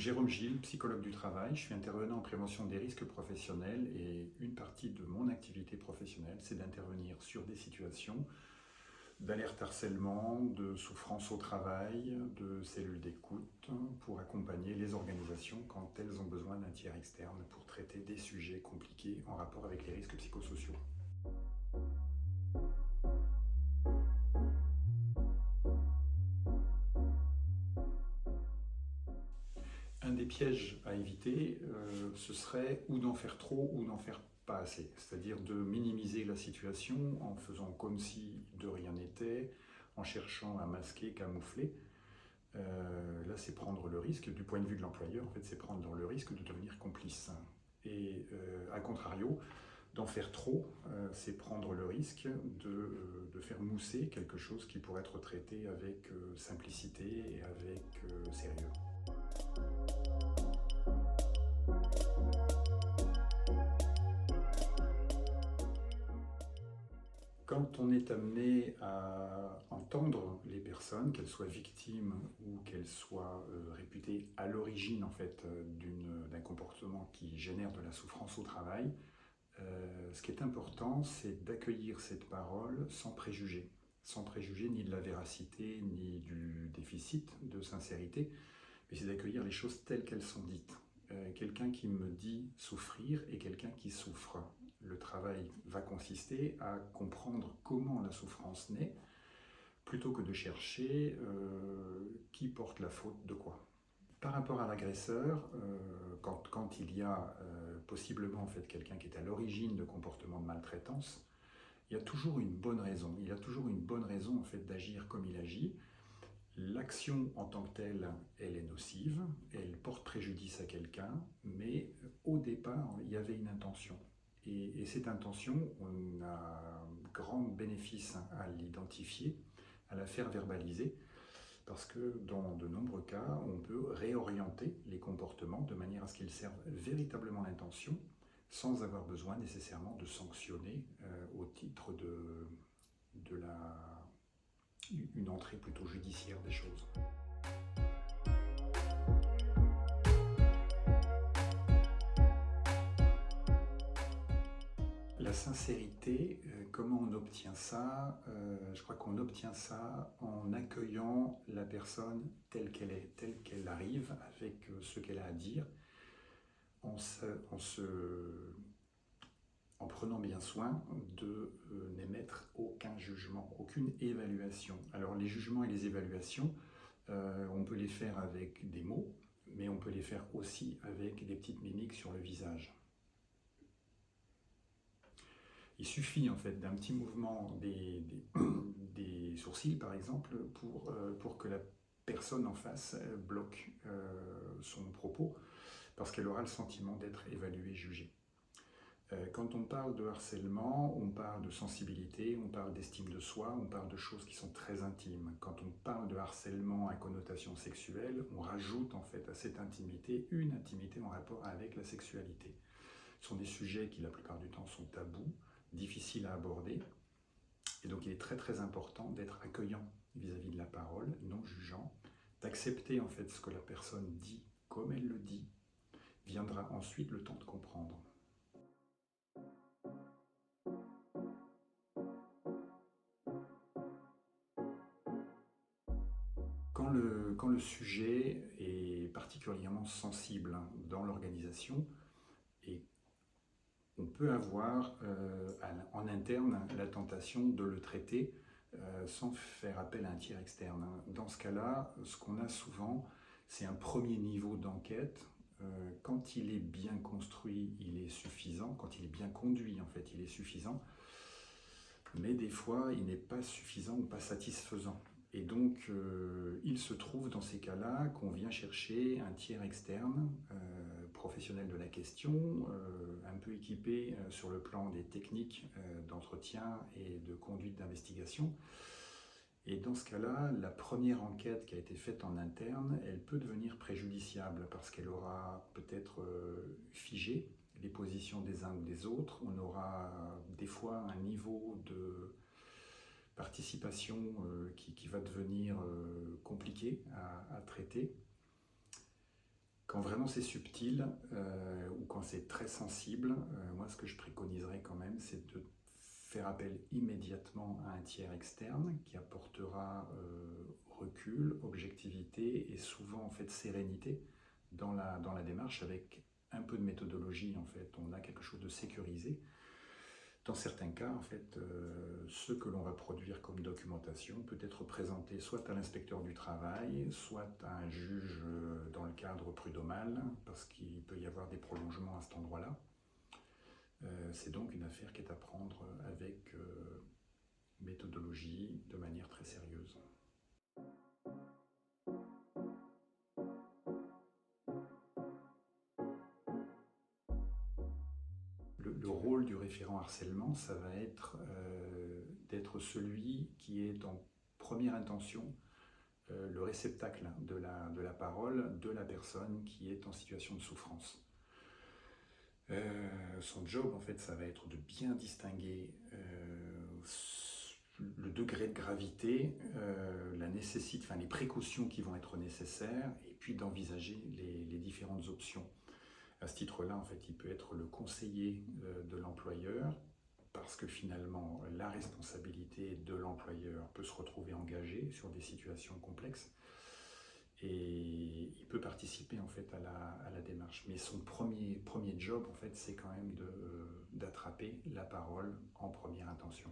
Jérôme Gilles, psychologue du travail, je suis intervenant en prévention des risques professionnels et une partie de mon activité professionnelle, c'est d'intervenir sur des situations d'alerte harcèlement, de souffrance au travail, de cellules d'écoute pour accompagner les organisations quand elles ont besoin d'un tiers externe pour traiter des sujets compliqués en rapport avec les risques psychosociaux. Un des pièges à éviter, ce serait ou d'en faire trop ou d'en faire pas assez. C'est-à-dire de minimiser la situation en faisant comme si de rien n'était, en cherchant à masquer, camoufler. Là, c'est prendre le risque, du point de vue de l'employeur, en fait, c'est prendre le risque de devenir complice. Et à contrario, d'en faire trop, c'est prendre le risque de faire mousser quelque chose qui pourrait être traité avec simplicité et avec sérieux. Quand on est amené à entendre les personnes, qu'elles soient victimes ou qu'elles soient réputées à l'origine en fait, d'un comportement qui génère de la souffrance au travail, ce qui est important, c'est d'accueillir cette parole sans préjugé ni de la véracité ni du déficit de sincérité, mais c'est d'accueillir les choses telles qu'elles sont dites. Quelqu'un qui me dit souffrir et quelqu'un qui souffre. Le travail va consister à comprendre comment la souffrance naît, plutôt que de chercher qui porte la faute de quoi. Par rapport à l'agresseur, quand il y a possiblement en fait, quelqu'un qui est à l'origine de comportements de maltraitance, il y a toujours une bonne raison. Il a toujours une bonne raison en fait, d'agir comme il agit. L'action en tant que telle, elle est nocive, elle porte préjudice à quelqu'un, mais au départ, il y avait une intention. Et cette intention, on a grand bénéfice à l'identifier, à la faire verbaliser, parce que dans de nombreux cas, on peut réorienter les comportements de manière à ce qu'ils servent véritablement l'intention, sans avoir besoin nécessairement de sanctionner au titre de une entrée plutôt judiciaire des choses. La sincérité, comment on obtient ça? Je crois qu'on obtient ça en accueillant la personne telle qu'elle est, telle qu'elle arrive, avec ce qu'elle a à dire, en, se, en, se, en prenant bien soin de n'émettre aucun jugement, aucune évaluation. Alors les jugements et les évaluations, on peut les faire avec des mots, mais on peut les faire aussi avec des petites mimiques sur le visage. Il suffit en fait d'un petit mouvement des sourcils par exemple pour que la personne en face bloque son propos parce qu'elle aura le sentiment d'être évaluée, jugée. Quand on parle de harcèlement, on parle de sensibilité, on parle d'estime de soi, on parle de choses qui sont très intimes. Quand on parle de harcèlement à connotation sexuelle, on rajoute en fait à cette intimité une intimité en rapport avec la sexualité. Ce sont des sujets qui la plupart du temps sont tabous, difficiles à aborder, et donc il est très très important d'être accueillant vis-à-vis de la parole, non jugeant, d'accepter en fait ce que la personne dit comme elle le dit, viendra ensuite le temps de comprendre. Quand le sujet est particulièrement sensible dans l'organisation, et on peut avoir en interne la tentation de le traiter sans faire appel à un tiers externe. Dans ce cas-là, ce qu'on a souvent, c'est un premier niveau d'enquête. Quand il est bien construit, il est suffisant. Quand il est bien conduit, en fait, il est suffisant. Mais des fois, il n'est pas suffisant ou pas satisfaisant. Et donc, il se trouve dans ces cas-là qu'on vient chercher un tiers externe, professionnel de la question, un peu équipé sur le plan des techniques d'entretien et de conduite d'investigation. Et dans ce cas-là, la première enquête qui a été faite en interne, elle peut devenir préjudiciable parce qu'elle aura peut-être figé les positions des uns ou des autres. On aura des fois un niveau de participation qui va devenir compliqué à traiter. Quand vraiment c'est subtil ou quand c'est très sensible, moi ce que je préconiserais quand même, c'est de faire appel immédiatement à un tiers externe qui apportera recul, objectivité et souvent en fait sérénité dans la démarche avec un peu de méthodologie en fait. On a quelque chose de sécurisé. Dans certains cas, en fait, ce que l'on va produire comme documentation peut être présenté soit à l'inspecteur du travail, soit à un juge dans le cadre prud'homal, parce qu'il peut y avoir des prolongements à cet endroit-là. C'est donc une affaire qui est à prendre avec méthodologie, de manière très sérieuse. Le rôle du référent harcèlement, ça va être d'être celui qui est en première intention le réceptacle de la parole de la personne qui est en situation de souffrance. Son job, en fait, ça va être de bien distinguer le degré de gravité, les précautions qui vont être nécessaires, et puis d'envisager les différentes options. À ce titre-là, en fait, il peut être le conseiller de l'employeur, parce que finalement, la responsabilité de l'employeur peut se retrouver engagée sur des situations complexes. Et il peut participer en fait à la démarche. Mais son premier job, en fait, c'est quand même d'attraper la parole en première intention.